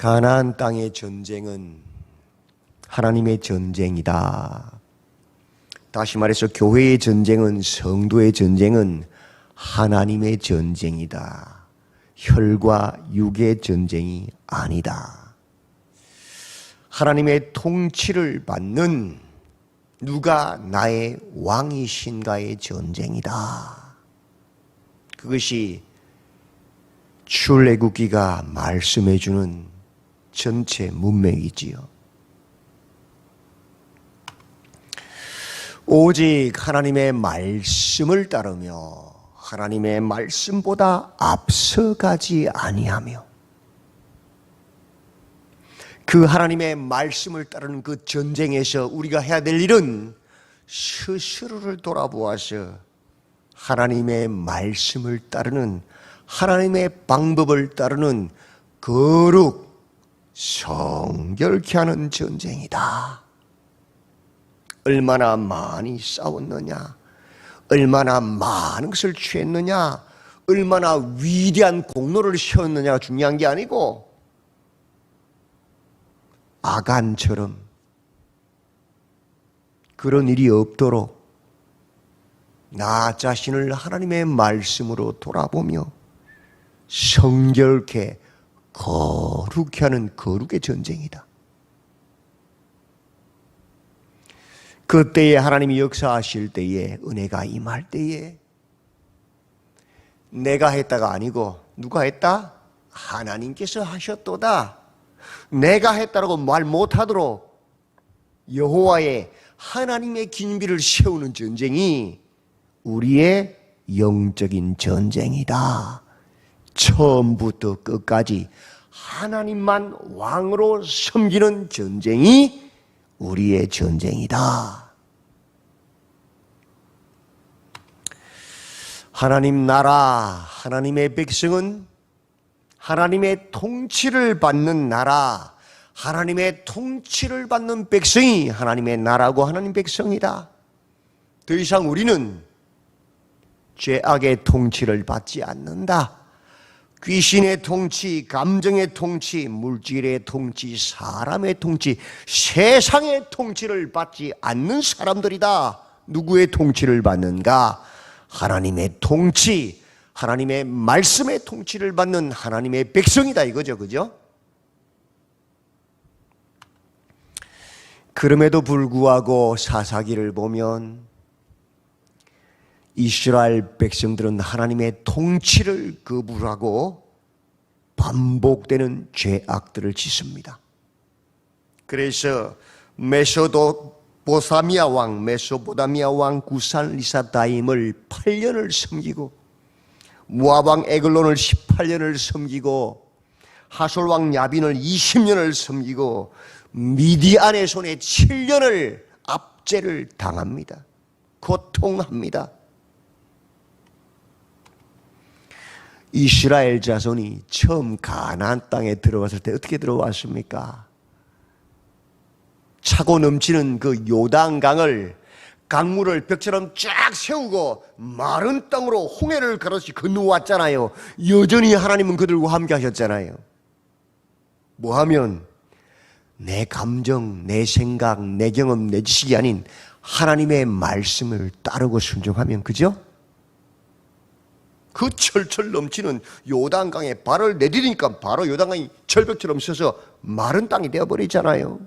가나안 땅의 전쟁은 하나님의 전쟁이다. 다시 말해서 교회의 전쟁은, 성도의 전쟁은 하나님의 전쟁이다. 혈과 육의 전쟁이 아니다. 하나님의 통치를 받는 누가 나의 왕이신가의 전쟁이다. 그것이 출애굽기가 말씀해주는 전체 문맥이지요. 오직 하나님의 말씀을 따르며 하나님의 말씀보다 앞서가지 아니하며 그 하나님의 말씀을 따르는 그 전쟁에서 우리가 해야 될 일은 스스로를 돌아보아서 하나님의 말씀을 따르는, 하나님의 방법을 따르는 거룩 성결케 하는 전쟁이다. 얼마나 많이 싸웠느냐, 얼마나 많은 것을 취했느냐, 얼마나 위대한 공로를 세웠느냐가 중요한 게 아니고 아간처럼 그런 일이 없도록 나 자신을 하나님의 말씀으로 돌아보며 성결케 거룩케 하는 거룩의 전쟁이다. 그때에 하나님이 역사하실 때에, 은혜가 임할 때에 내가 했다가 아니고 누가 했다? 하나님께서 하셨도다. 내가 했다라고 말 못하도록 여호와의 하나님의 긴비를 세우는 전쟁이 우리의 영적인 전쟁이다. 처음부터 끝까지 하나님만 왕으로 섬기는 전쟁이 우리의 전쟁이다. 하나님 나라, 하나님의 백성은 하나님의 통치를 받는 나라, 하나님의 통치를 받는 백성이 하나님의 나라고 하나님 백성이다. 더 이상 우리는 죄악의 통치를 받지 않는다. 귀신의 통치, 감정의 통치, 물질의 통치, 사람의 통치, 세상의 통치를 받지 않는 사람들이다. 누구의 통치를 받는가? 하나님의 통치, 하나님의 말씀의 통치를 받는 하나님의 백성이다 이거죠. 그죠? 그럼에도 불구하고 사사기를 보면 이스라엘 백성들은 하나님의 통치를 거부하고 반복되는 죄악들을 짓습니다. 그래서 메소포타미아 왕 구산리사다임을 8년을 섬기고, 모압 왕 에글론을 18년을 섬기고, 하솔 왕 야빈을 20년을 섬기고, 미디안의 손에 7년을 압제를 당합니다. 고통합니다. 이스라엘 자손이 처음 가나안 땅에 들어왔을 때 어떻게 들어왔습니까? 차고 넘치는 그 요단강을, 강물을 벽처럼 쫙 세우고 마른 땅으로 홍해를 가로시 건너왔잖아요. 여전히 하나님은 그들과 함께 하셨잖아요. 뭐하면 내 감정, 내 생각, 내 경험, 내 지식이 아닌 하나님의 말씀을 따르고 순종하면, 그죠? 그 철철 넘치는 요단강에 발을 내디디니까 바로 요단강이 절벽처럼 서서 마른 땅이 되어버리잖아요.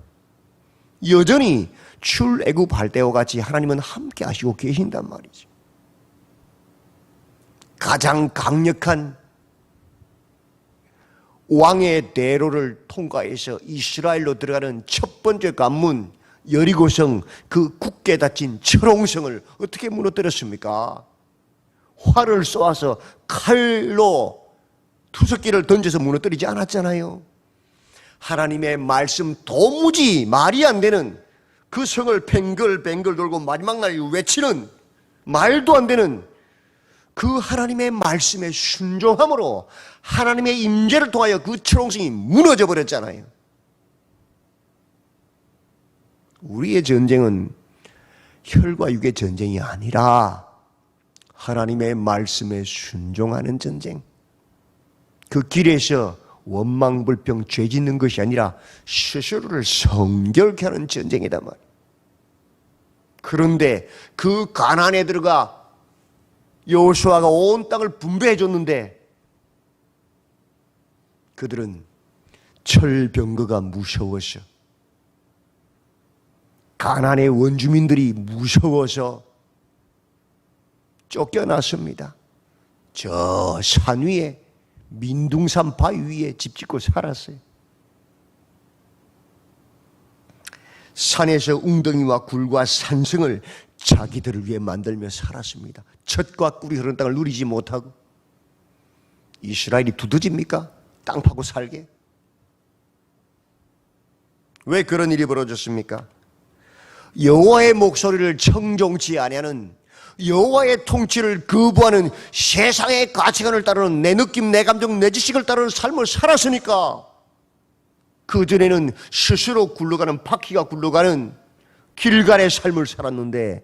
여전히 출애굽할 때와 같이 하나님은 함께 하시고 계신단 말이죠. 가장 강력한 왕의 대로를 통과해서 이스라엘로 들어가는 첫 번째 관문 여리고성, 그 굳게 닫힌 철옹성을 어떻게 무너뜨렸습니까? 활을 쏘아서 칼로 투석기를 던져서 무너뜨리지 않았잖아요. 하나님의 말씀, 도무지 말이 안 되는 그 성을 뱅글뱅글 돌고 마지막 날 외치는 말도 안 되는 그 하나님의 말씀에 순종함으로 하나님의 임재를 통하여 그 철옹성이 무너져 버렸잖아요. 우리의 전쟁은 혈과 육의 전쟁이 아니라 하나님의 말씀에 순종하는 전쟁, 그 길에서 원망불평 죄 짓는 것이 아니라 스스로를 성결케 하는 전쟁이단 말이에요. 그런데 그 가나안에 들어가 여호수아가 온 땅을 분배해 줬는데 그들은 철병거가 무서워서, 가나안의 원주민들이 무서워서 쫓겨났습니다. 저 산 위에, 민둥산 바위 위에 집 짓고 살았어요. 산에서 웅덩이와 굴과 산성을 자기들을 위해 만들며 살았습니다. 젖과 꿀이 흐르는 땅을 누리지 못하고. 이스라엘이 두더집니까? 땅 파고 살게. 왜 그런 일이 벌어졌습니까? 여호와의 목소리를 청종치 아니하는, 여호와의 통치를 거부하는, 세상의 가치관을 따르는, 내 느낌, 내 감정, 내 지식을 따르는 삶을 살았으니까. 그전에는 스스로 굴러가는, 바퀴가 굴러가는 길갈의 삶을 살았는데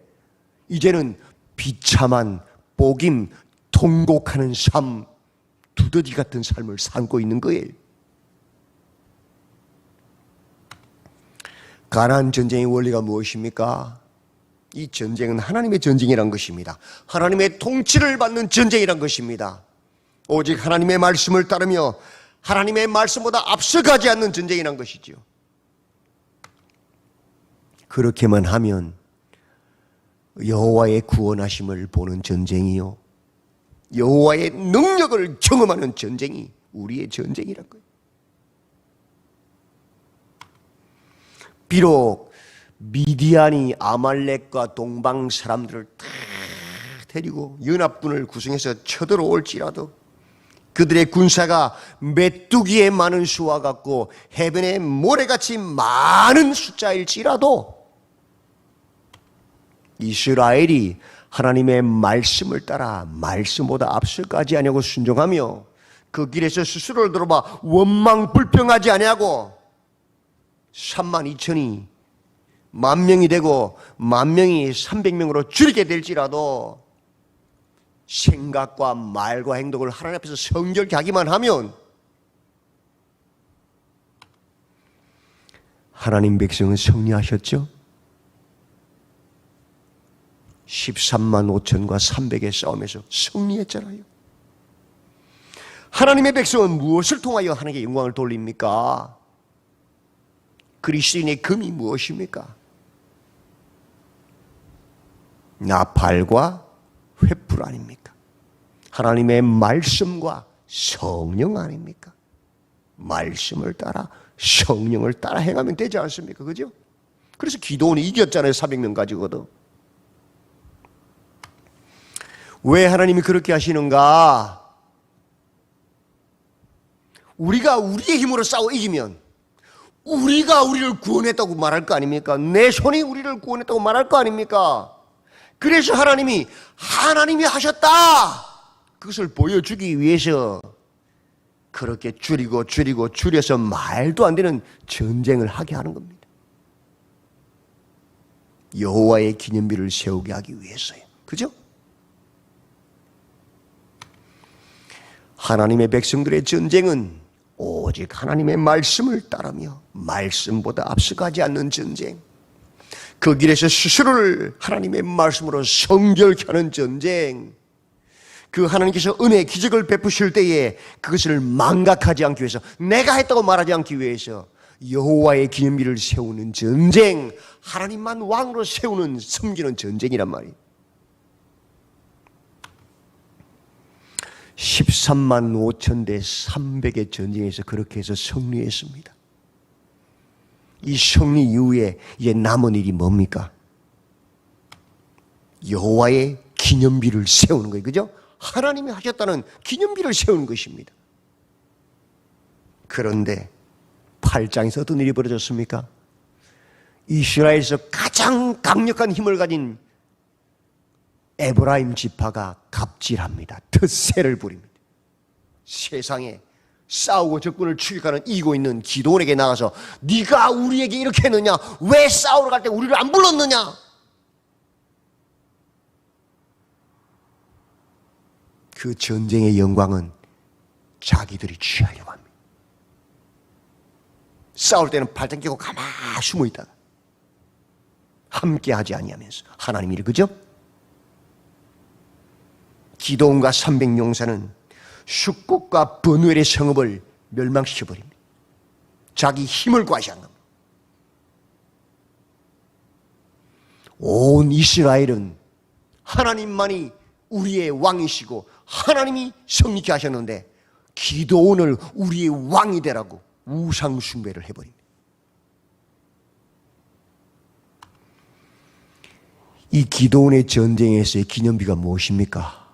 이제는 비참한, 복임, 통곡하는 삶, 두더지 같은 삶을 살고 있는 거예요. 가나안 전쟁의 원리가 무엇입니까? 이 전쟁은 하나님의 전쟁이란 것입니다. 하나님의 통치를 받는 전쟁이란 것입니다. 오직 하나님의 말씀을 따르며 하나님의 말씀보다 앞서가지 않는 전쟁이란 것이죠. 그렇게만 하면 여호와의 구원하심을 보는 전쟁이요, 여호와의 능력을 경험하는 전쟁이 우리의 전쟁이란 거예요. 비록 미디안이 아말렉과 동방 사람들을 다 데리고 연합군을 구성해서 쳐들어올지라도, 그들의 군사가 메뚜기의 많은 수와 같고 해변의 모래같이 많은 숫자일지라도 이스라엘이 하나님의 말씀을 따라 말씀보다 앞서가지 아니하고 순종하며 그 길에서 스스로를 돌아봐 원망불평하지 아니하고 3만 2천이 10,000명이 되고 10,000명이 300명으로 줄이게 될지라도 생각과 말과 행동을 하나님 앞에서 성결케 하기만 하면 하나님 백성은 승리하셨죠? 13만 5천과 300의 싸움에서 승리했잖아요. 하나님의 백성은 무엇을 통하여 하나님께 영광을 돌립니까? 그리스도인의 금이 무엇입니까? 나팔과 횃불 아닙니까? 하나님의 말씀과 성령 아닙니까? 말씀을 따라 성령을 따라 행하면 되지 않습니까? 그죠? 그래서 기도원이 이겼잖아요. 400명 가지고도. 왜 하나님이 그렇게 하시는가? 우리가 우리의 힘으로 싸워 이기면 우리가 우리를 구원했다고 말할 거 아닙니까? 내 손이 우리를 구원했다고 말할 거 아닙니까? 그래서 하나님이 하셨다! 그것을 보여주기 위해서 그렇게 줄여서 말도 안 되는 전쟁을 하게 하는 겁니다. 여호와의 기념비를 세우게 하기 위해서요. 그죠? 하나님의 백성들의 전쟁은 오직 하나님의 말씀을 따르며 말씀보다 앞서가지 않는 전쟁, 그 길에서 스스로를 하나님의 말씀으로 성결케 하는 전쟁, 그 하나님께서 은혜, 기적을 베푸실 때에 그것을 망각하지 않기 위해서, 내가 했다고 말하지 않기 위해서 여호와의 기념비를 세우는 전쟁, 하나님만 왕으로 세우는, 섬기는 전쟁이란 말이에요. 13만 5천 대 300의 전쟁에서 그렇게 해서 승리했습니다. 이 승리 이후에 이제 남은 일이 뭡니까? 여호와의 기념비를 세우는 거예요. 그죠? 하나님이 하셨다는 기념비를 세우는 것입니다. 그런데 8장에서 어떤 일이 벌어졌습니까? 이스라엘에서 가장 강력한 힘을 가진 에브라임 지파가 갑질합니다. 텃세를 부립니다. 세상에 싸우고 적군을 추격하는, 이기고 있는 기도원에게 나가서 네가 우리에게 이렇게 했느냐? 왜 싸우러 갈 때 우리를 안 불렀느냐? 그 전쟁의 영광은 자기들이 취하려고 합니다. 싸울 때는 발등 끼고 가만히 숨어 있다가 함께 하지 아니하면서 하나님이 그죠? 기드온과 300용사는 숫국과 버누엘의 성읍을 멸망시켜버립니다. 자기 힘을 과시한 겁니다. 온 이스라엘은 하나님만이 우리의 왕이시고 하나님이 성리케 하셨는데 기드온을 우리의 왕이 되라고 우상 숭배를 해버립니다. 이 기드온의 전쟁에서의 기념비가 무엇입니까?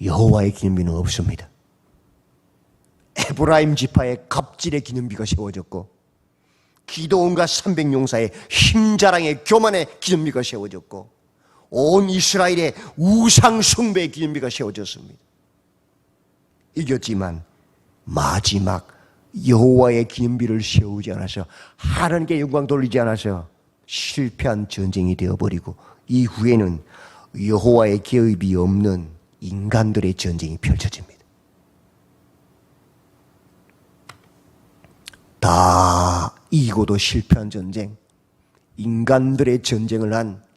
여호와의 기념비는 없습니다. 에브라임 지파의 갑질의 기념비가 세워졌고 기드온과 300용사의 힘자랑의 교만의 기념비가 세워졌고 온 이스라엘의 우상 숭배의 기념비가 세워졌습니다. 이겼지만 마지막 여호와의 기념비를 세우지 않아서 하나님께 영광 돌리지 않아서 실패한 전쟁이 되어버리고 이후에는 여호와의 개입이 없는 인간들의 전쟁이 펼쳐집니다. 다 이기고도 실패한 전쟁, 인간들의 전쟁을 한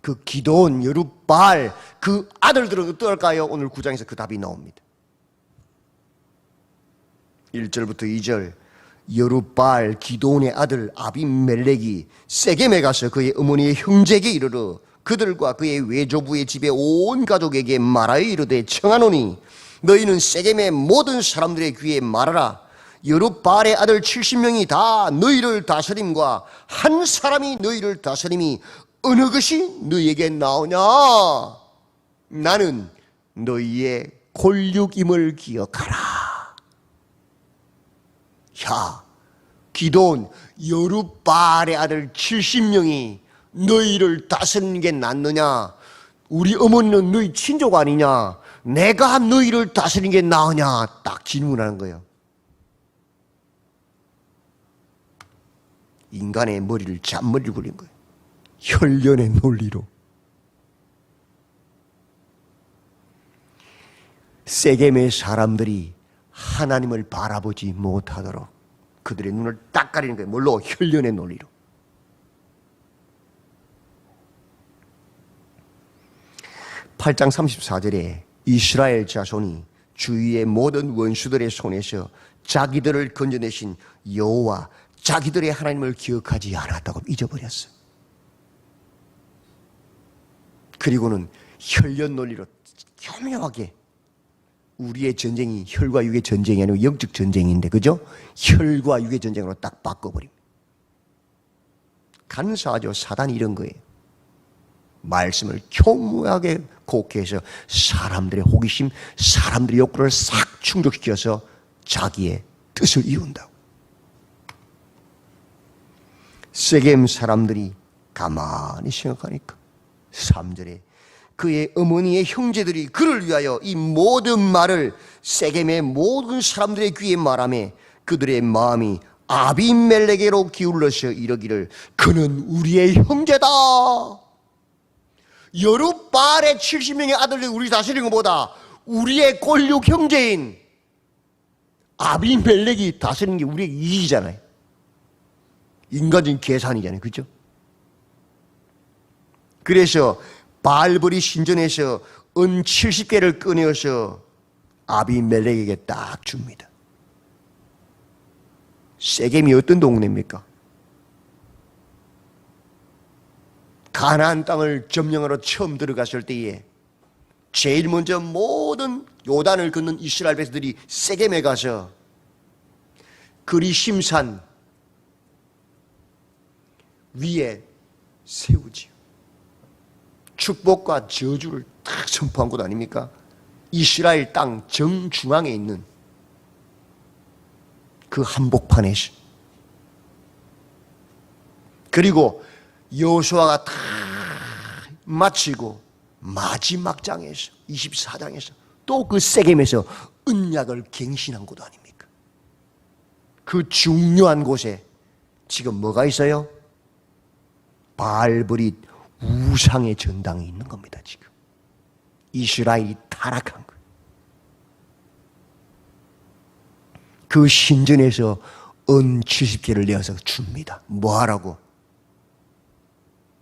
그 기드온, 여룹바알 그 아들들은 어떨까요? 오늘 9장에서 그 답이 나옵니다. 1절부터 2절 여룹바알 기드온의 아들 아비멜렉이 세겜에 가서 그의 어머니의 형제에게 이르러 그들과 그의 외조부의 집에 온 가족에게 말하여 이르되 청하노니 너희는 세겜의 모든 사람들의 귀에 말하라. 여룹바알의 아들 70명이 다 너희를 다스림과 한 사람이 너희를 다스림이 어느 것이 너희에게 나오냐? 나는 너희의 골육임을 기억하라. 야, 기드온 여룹바알의 아들 70명이 너희를 다스리는 게 낫느냐? 우리 어머니는 너희 친족 아니냐? 내가 너희를 다스리는 게 나으냐? 딱 질문하는 거예요. 인간의 머리를 잔머리를 굴린 거예요. 혈련의 논리로. 세겜의 사람들이 하나님을 바라보지 못하도록 그들의 눈을 딱 가리는 거예요. 뭘로? 혈련의 논리로. (8장 34절에) 이스라엘 자손이 주위의 모든 원수들의 손에서 자기들을 건져내신 여호와 자기들의 하나님을 기억하지 않았다고 잊어버렸어요. 그리고는 혈련 논리로 교묘하게 우리의 전쟁이 혈과 육의 전쟁이 아니고 영적 전쟁인데, 그죠? 혈과 육의 전쟁으로 딱 바꿔버립니다. 간사하죠. 사단이 이런 거예요. 말씀을 교묘하게 곡해서 사람들의 호기심, 사람들의 욕구를 싹 충족시켜서 자기의 뜻을 이룬다고. 세겜 사람들이 가만히 생각하니까 3절에 그의 어머니의 형제들이 그를 위하여 이 모든 말을 세겜의 모든 사람들의 귀에 말하며 그들의 마음이 아비멜렉에게로 기울어서 이러기를 그는 우리의 형제다. 여룹바알의 70명의 아들들이 우리 다스리는 것보다 우리의 골육 형제인 아비멜렉이 다스리는 게 우리의 이익이잖아요. 인간적인 계산이잖아요. 그렇죠? 그래서 바알벌이 신전에서 은 70개를 꺼내어서 아비멜렉에게 딱 줍니다. 세겜이 어떤 동네입니까? 가나안 땅을 점령하러 처음 들어갔을 때에 제일 먼저 모든 요단을 걷는 이스라엘 백성들이 세겜에 가서 그리심산 위에 세우지요. 축복과 저주를 딱 선포한 곳 아닙니까? 이스라엘 땅 정중앙에 있는 그 한복판에서. 그리고 여호수아가 다 마치고 마지막 장에서 24장에서 또 그 세겜에서 언약을 갱신한 곳 아닙니까? 그 중요한 곳에 지금 뭐가 있어요? 바알브릿 우상의 전당이 있는 겁니다. 지금 이스라엘이 타락한 거예요. 그 신전에서 은 70개를 내어서 줍니다. 뭐 하라고?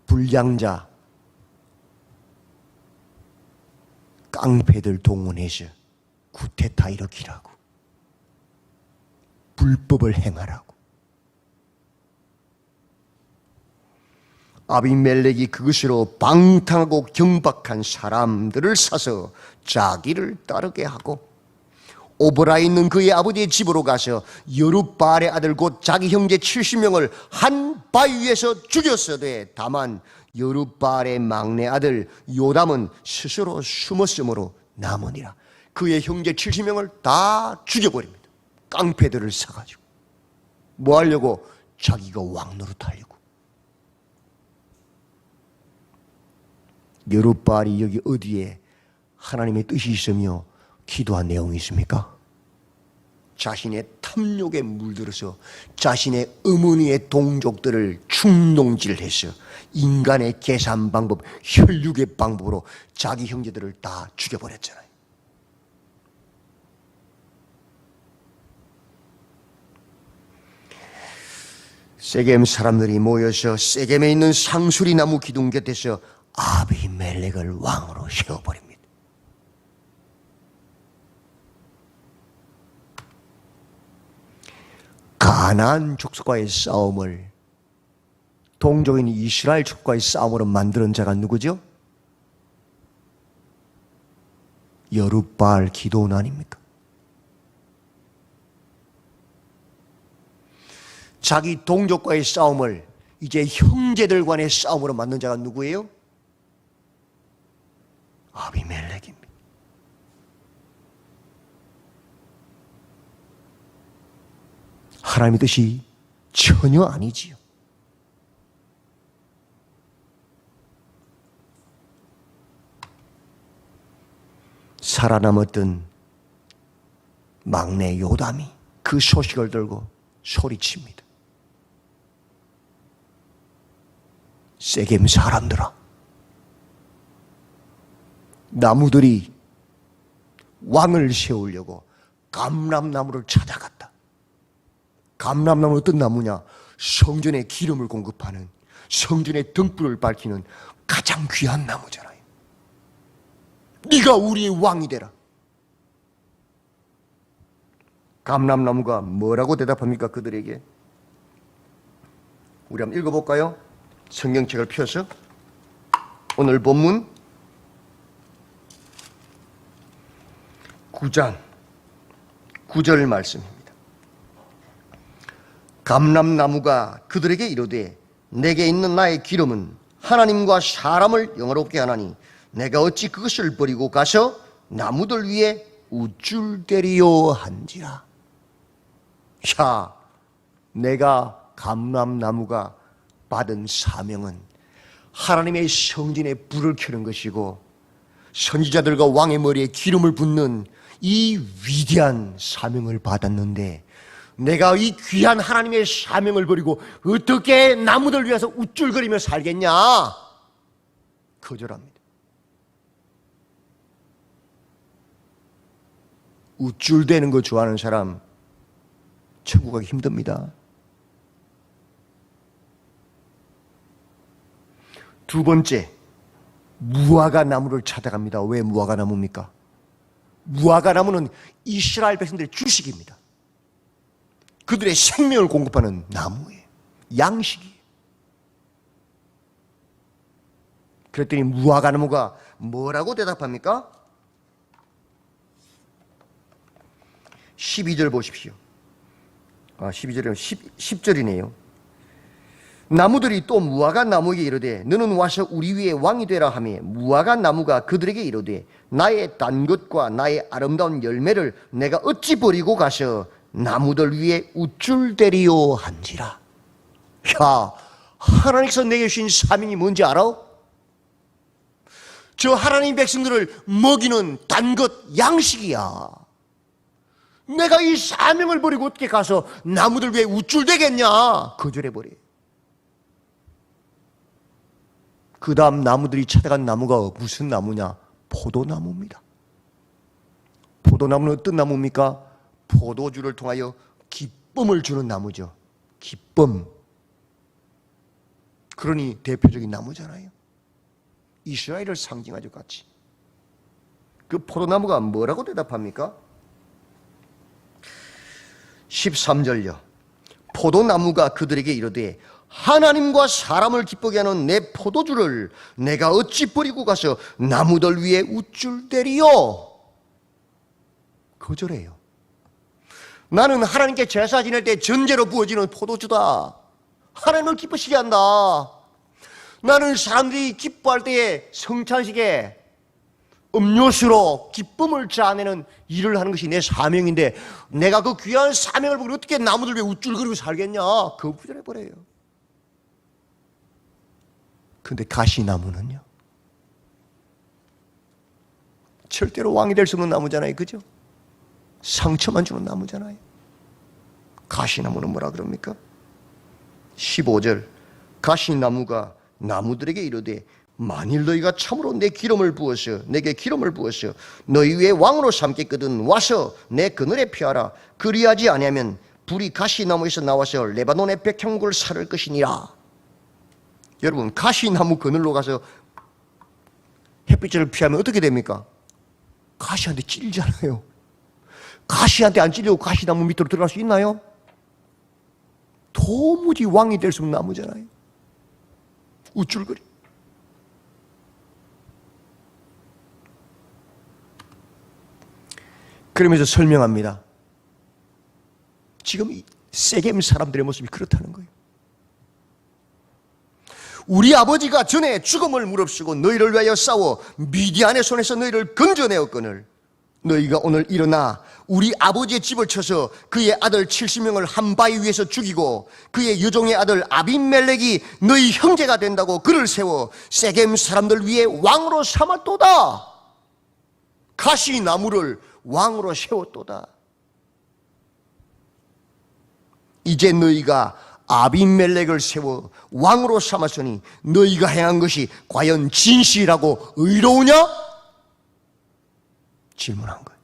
불량자, 깡패들 동원해서 쿠데타 일으키라고, 불법을 행하라고. 아비멜렉이 그것으로 방탕하고 경박한 사람들을 사서 자기를 따르게 하고, 오브라에 있는 그의 아버지의 집으로 가서 여룻바알의 아들 곧 자기 형제 70명을 한 바위 위에서 죽였으되, 다만 여룻바알의 막내 아들 요담은 스스로 숨었으므로 남으니라. 그의 형제 70명을 다 죽여버립니다. 깡패들을 사가지고. 뭐 하려고? 자기가 왕 노릇하려고. 여룻바알이 여기 어디에 하나님의 뜻이 있으며 기도한 내용이 있습니까? 자신의 탐욕에 물들어서 자신의 어머니의 동족들을 충동질해서 인간의 계산 방법, 혈육의 방법으로 자기 형제들을 다 죽여버렸잖아요. 세겜 사람들이 모여서 세겜에 있는 상수리 나무 기둥 곁에서 아비멜렉을 왕으로 세워버립니다. 가나안 족속과의 싸움을 동족인 이스라엘 족속과의 싸움으로 만드는 자가 누구죠? 여룻바알 기도원 아닙니까? 자기 동족과의 싸움을 이제 형제들 간의 싸움으로 만든 자가 누구예요? 아비멜렉입니다. 하나님의 뜻이 전혀 아니지요. 살아남았던 막내 요담이 그 소식을 들고 소리칩니다. 세겜 사람들아, 나무들이 왕을 세우려고 감람나무를 찾아갔다. 감람나무는 어떤 나무냐? 성전에 기름을 공급하는, 성전의 등불을 밝히는 가장 귀한 나무잖아요. 네가 우리의 왕이 되라. 감람나무가 뭐라고 대답합니까? 그들에게. 우리 한번 읽어볼까요? 성경책을 펴서 오늘 본문 9장 9절 말씀입니다. 감람나무가 그들에게 이르되 내게 있는 나의 기름은 하나님과 사람을 영화롭게 하나니 내가 어찌 그것을 버리고 가서 나무들 위에 우쭐대리요 한지라. 자, 내가 감람나무가 받은 사명은 하나님의 성전에 불을 켜는 것이고 선지자들과 왕의 머리에 기름을 붓는 이 위대한 사명을 받았는데, 내가 이 귀한 하나님의 사명을 버리고 어떻게 나무들 위해서 우쭐거리며 살겠냐? 거절합니다. 우쭐대는 거 좋아하는 사람 천국 가기 힘듭니다. 두 번째, 무화과 나무를 찾아갑니다. 왜 무화과 나무입니까? 무화과 나무는 이스라엘 백성들의 주식입니다. 그들의 생명을 공급하는 나무예요. 양식이에요. 그랬더니 무화과 나무가 뭐라고 대답합니까? 12절 보십시오. 12절이면 10절이네요. 나무들이 또 무화과 나무에게 이르되 너는 와서 우리 위에 왕이 되라 하며 무화과 나무가 그들에게 이르되 나의 단 것과 나의 아름다운 열매를 내가 어찌 버리고 가서 나무들 위에 우쭐대리요 한지라. 야, 하나님께서 내게 주신 사명이 뭔지 알아? 저 하나님 백성들을 먹이는 단 것, 양식이야. 내가 이 사명을 버리고 어떻게 가서 나무들 위에 우쭐대겠냐? 거절해버려. 그 다음 나무들이 찾아간 나무가 무슨 나무냐? 포도나무입니다. 포도나무는 어떤 나무입니까? 포도주를 통하여 기쁨을 주는 나무죠. 기쁨. 그러니 대표적인 나무잖아요. 이스라엘을 상징하죠, 같이. 그 포도나무가 뭐라고 대답합니까? 13절요. 포도나무가 그들에게 이르되 하나님과 사람을 기쁘게 하는 내 포도주를 내가 어찌 버리고 가서 나무들 위에 우쭐대리요? 거절해요. 나는 하나님께 제사 지낼 때 전제로 부어지는 포도주다. 하나님을 기쁘시게 한다. 나는 사람들이 기뻐할 때에 성찬식에 음료수로 기쁨을 자아내는 일을 하는 것이 내 사명인데 내가 그 귀한 사명을 보고 어떻게 나무들 위에 우쭐거리고 살겠냐? 거부절해버려요. 근데 가시나무는요? 절대로 왕이 될 수 없는 나무잖아요. 그죠? 상처만 주는 나무잖아요. 가시나무는 뭐라 그럽니까? 15절. 가시나무가 나무들에게 이르되 만일 너희가 참으로 내게 기름을 부어서 너희 위에 왕으로 삼겠거든 와서 내 그늘에 피하라. 그리하지 아니하면 불이 가시나무에서 나와서 레바논의 백향목을 사를 것이니라. 여러분, 가시나무 그늘로 가서 햇빛을 피하면 어떻게 됩니까? 가시한테 찔잖아요. 가시한테 안 찔리고 가시나무 밑으로 들어갈 수 있나요? 도무지 왕이 될 수 없는 나무잖아요. 우쭐거리. 그러면서 설명합니다. 지금 세겜 사람들의 모습이 그렇다는 거예요. 우리 아버지가 전에 죽음을 무릅쓰고 너희를 위하여 싸워 미디안의 손에서 너희를 건져내었거늘 너희가 오늘 일어나 우리 아버지의 집을 쳐서 그의 아들 70명을 한 바위 위에서 죽이고 그의 여종의 아들 아비멜렉이 너희 형제가 된다고 그를 세워 세겜 사람들 위에 왕으로 삼았도다. 가시나무를 왕으로 세웠도다. 이제 너희가 아비멜렉을 세워 왕으로 삼았으니 너희가 행한 것이 과연 진실하고 의로우냐? 질문한 거예요.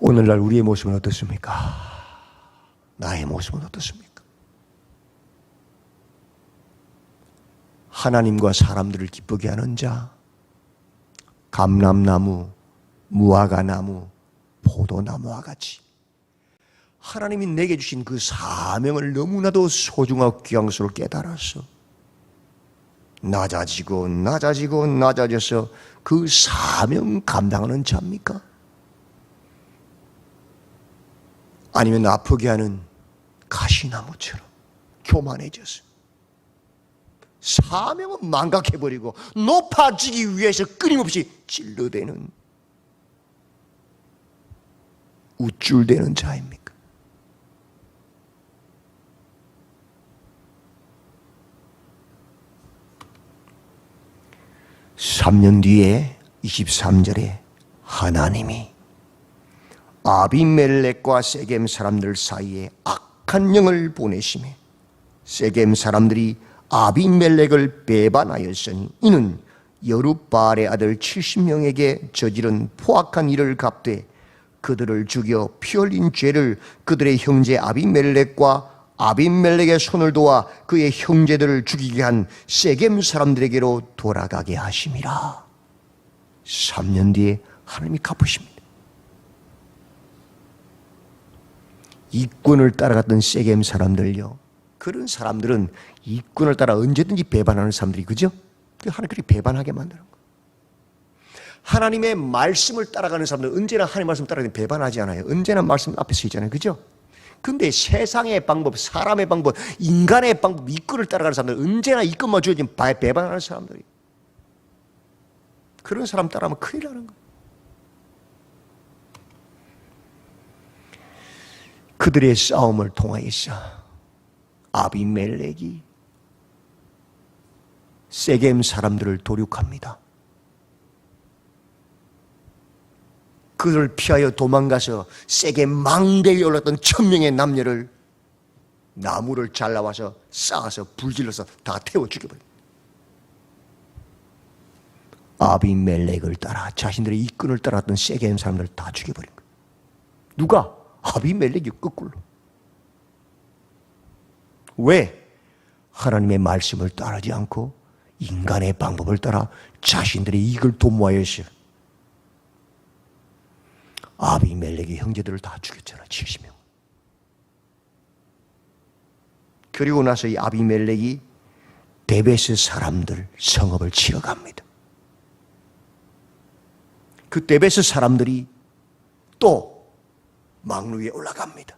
오늘날 우리의 모습은 어떻습니까? 나의 모습은 어떻습니까? 하나님과 사람들을 기쁘게 하는 자, 감람나무, 무화과나무, 포도나무와 같이 하나님이 내게 주신 그 사명을 너무나도 소중하고 귀한 것을 깨달아서 낮아져서 그 사명 감당하는 자입니까? 아니면 아프게 하는 가시나무처럼 교만해져서 사명은 망각해버리고 높아지기 위해서 끊임없이 찔러대는 우쭐대는 자입니까? (3년) 뒤에 23절에 하나님이 아비멜렉과 세겜 사람들 사이에 악한 영을 보내시매 세겜 사람들이 아비멜렉을 배반하였으니 이는 여룻바알의 아들 70명에게 저지른 포악한 일을 갚되 그들을 죽여 피 흘린 죄를 그들의 형제 아비멜렉과 아비멜렉의 손을 도와 그의 형제들을 죽이게 한 세겜 사람들에게로 돌아가게 하심이라. 3년 뒤에 하나님이 갚으십니다. 이꾼을 따라갔던 세겜 사람들요, 그런 사람들은 이꾼을 따라 언제든지 배반하는 사람들이, 그죠? 하나님 그렇게 배반하게 만드는 거예요. 하나님의 말씀을 따라가는 사람들은 언제나 하나님의 말씀을 따라가는 배반하지 않아요. 언제나 말씀 앞에 서 있잖아요, 그죠? 근데 세상의 방법, 사람의 방법, 인간의 방법, 이꾼을 따라가는 사람들은 언제나 이꾼만 주어지면 배반하는 사람들이. 그런 사람 따라하면 큰일 나는 거예요. 그들의 싸움을 통하여서 아비멜렉이 세겜 사람들을 도륙합니다. 그를 피하여 도망가서 세겜 망대에 올랐던 1000명의 남녀를 나무를 잘라와서 쌓아서 불질러서 다 태워 죽여버립니다. 아비멜렉을 따라 자신들의 이끈을 따랐던 세겜 사람들을 다 죽여버린 거예요. 누가? 아비멜렉이 거꾸로. 왜? 하나님의 말씀을 따르지 않고 인간의 방법을 따라 자신들의 이익을 도모하여서 아비멜렉의 형제들을 다 죽였잖아. 70명. 그리고 나서 이 아비멜렉이 데베스 사람들 성읍을 치러 갑니다. 그 데베스 사람들이 또 망루 위에 올라갑니다.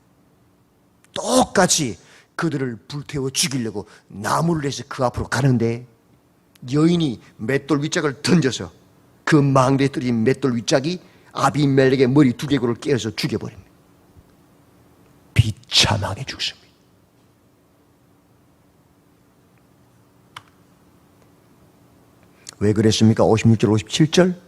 똑같이 그들을 불태워 죽이려고 나무를 해서 그 앞으로 가는데 여인이 맷돌 윗짝을 던져서 그 망대에 떨어진 맷돌 윗짝이 아비멜렉의 머리 두개골을 깨어서 죽여버립니다. 비참하게 죽습니다. 왜 그랬습니까? 56절 57절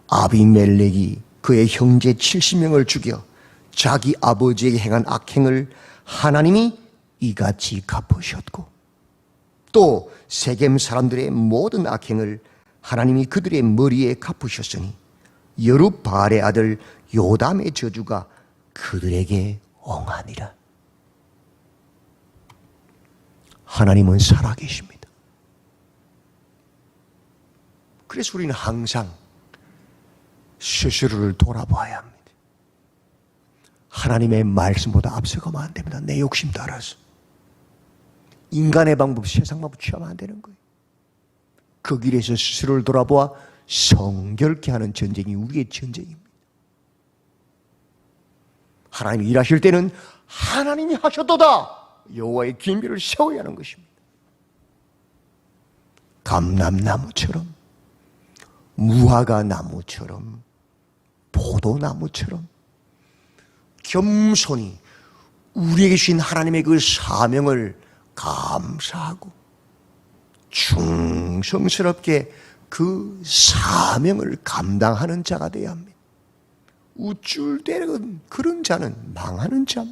아비멜렉이 그의 형제 70명을 죽여 자기 아버지에게 행한 악행을 하나님이 이같이 갚으셨고 또 세겜 사람들의 모든 악행을 하나님이 그들의 머리에 갚으셨으니 여룹바알의 아들 요담의 저주가 그들에게 엉하니라. 하나님은 살아계십니다. 그래서 우리는 항상 스스로를 돌아봐야 합니다. 하나님의 말씀보다 앞서가면 안 됩니다. 내 욕심 따라서. 인간의 방법, 세상 방법 취하면 안 되는 거예요. 그 길에서 스스로를 돌아보아 성결케 하는 전쟁이 우리의 전쟁입니다. 하나님이 일하실 때는 하나님이 하셨도다. 여호와의 기밀을 세워야 하는 것입니다. 감람나무처럼 무화과 나무처럼 포도나무처럼 겸손히 우리에게 주신 하나님의 그 사명을 감사하고 충성스럽게 그 사명을 감당하는 자가 되어야 합니다. 우쭐대는 그런 자는 망하는 자.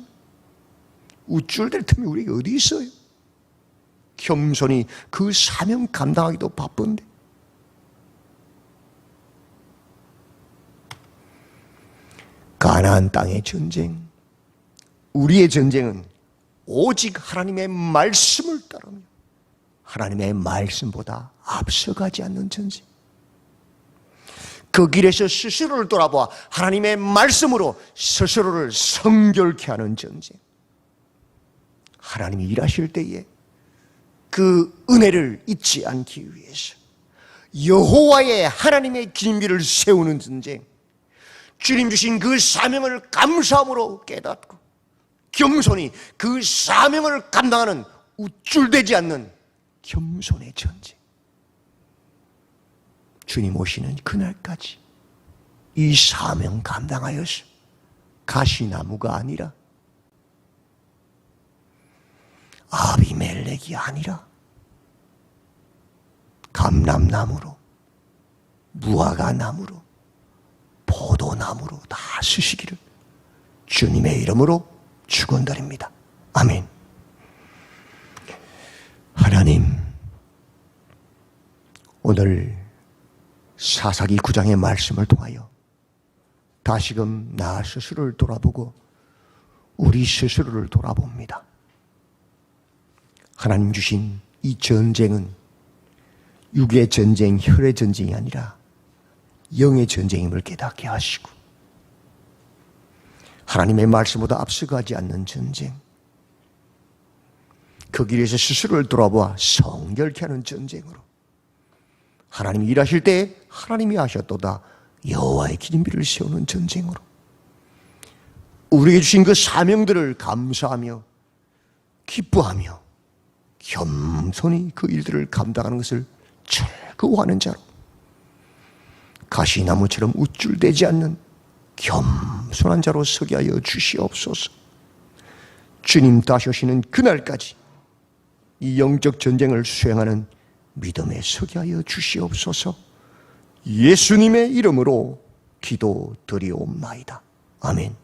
우쭐댈 틈이 우리에게 어디 있어요? 겸손히 그 사명 감당하기도 바쁜데. 가나안 땅의 전쟁, 우리의 전쟁은 오직 하나님의 말씀을 따르며 하나님의 말씀보다 앞서가지 않는 전쟁. 그 길에서 스스로를 돌아보아 하나님의 말씀으로 스스로를 성결케 하는 전쟁. 하나님이 일하실 때에 그 은혜를 잊지 않기 위해서 여호와의 하나님의 기밀을 세우는 전쟁. 주님 주신 그 사명을 감사함으로 깨닫고 겸손히 그 사명을 감당하는 우쭐대지 않는 겸손의 전쟁. 주님 오시는 그날까지 이 사명 감당하여서 가시나무가 아니라 아비멜렉이 아니라 감람나무로 무화과나무로 포도나무로 다 쓰시기를 주님의 이름으로 축원드립니다. 아멘. 하나님, 오늘 사사기 9장의 말씀을 통하여 다시금 나 스스로를 돌아보고 우리 스스로를 돌아봅니다. 하나님 주신 이 전쟁은 육의 전쟁, 혈의 전쟁이 아니라 영의 전쟁임을 깨닫게 하시고 하나님의 말씀보다 앞서가지 않는 전쟁, 그 길에서 스스로를 돌아보아 성결케 하는 전쟁으로 하나님이 일하실 때 하나님이 하셨도다 여호와의 기념비를 세우는 전쟁으로 우리에게 주신 그 사명들을 감사하며 기뻐하며 겸손히 그 일들을 감당하는 것을 즐거워하는 자로 가시나무처럼 우쭐대지 않는 겸손한 자로 서게 하여 주시옵소서. 주님 다시 오시는 그날까지 이 영적 전쟁을 수행하는 믿음에 서게 하여 주시옵소서. 예수님의 이름으로 기도드리옵나이다. 아멘.